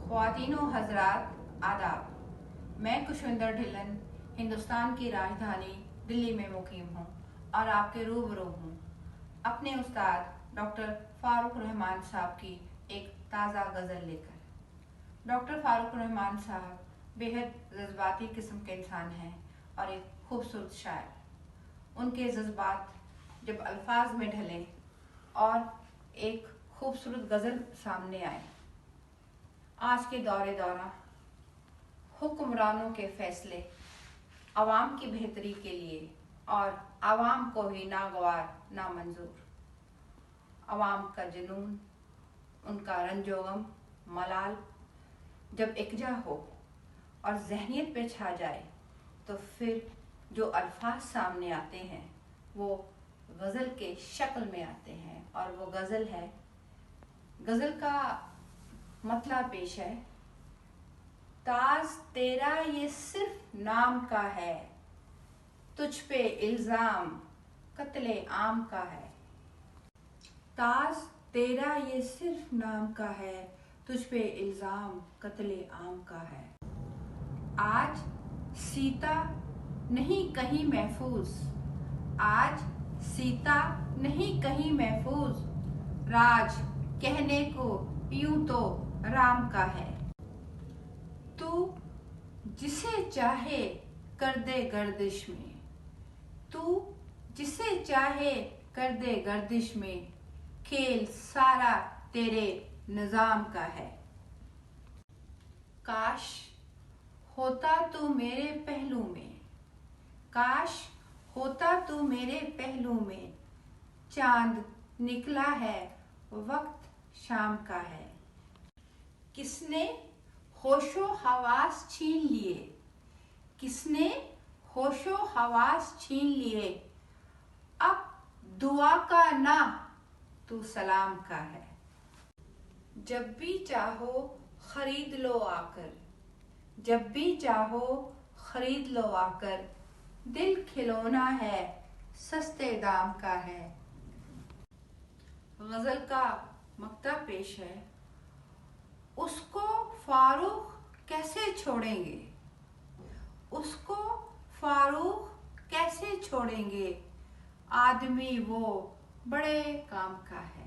ख्वातीनो हजरात आदाब। मैं खुशविंदर ढिल्लन हिंदुस्तान की राजधानी दिल्ली में मुकीम हूँ और आपके रूबरू हूँ अपने उस्ताद डॉक्टर फारूक रहमान साहब की एक ताज़ा गज़ल लेकर। डॉक्टर फारूक रहमान साहब बेहद जज्बाती किस्म के इंसान हैं और एक खूबसूरत शायर। उनके जज्बात जब अल्फाज में ढले और एक खूबसूरत गज़ल सामने आए। आज के दौरा हुक्मरानों के फैसले आवाम की बेहतरी के लिए और आवाम को ही नागवार नामंजूर। आवाम का जुनून, उनका रंजोगम मलाल जब एकजा हो और जहनियत पे छा जाए तो फिर जो अल्फाज सामने आते हैं वो गज़ल के शक्ल में आते हैं और वो गज़ल है। गज़ल का मतलब पेश है। ताज तेरा ये सिर्फ नाम का है, तुझ पे इल्जाम कत्ले आम का है। ताज तेरा ये सिर्फ नाम का है, तुझ पे इल्जाम कत्ले आम का है। आज सीता नहीं कहीं महफूज, आज सीता नहीं कहीं महफूज, राज कहने को यूं तो राम का है। तू जिसे चाहे कर दे गर्दिश में, तू जिसे चाहे कर दे गर्दिश में, खेल सारा तेरे निजाम का है। काश होता तू मेरे पहलू में, काश होता तू मेरे पहलू में, चांद निकला है वक्त शाम का है। किसने होशो हवास छीन लिए, किसने होशो हवास छीन लिए, अब दुआ का ना तू सलाम का है। जब भी चाहो खरीद लो आकर, जब भी चाहो खरीद लो आकर, दिल खिलौना है सस्ते दाम का है। गज़ल का मक्ता पेश है। उसको फारूक कैसे छोड़ेंगे, उसको फारूक कैसे छोड़ेंगे, आदमी वो बड़े काम का है।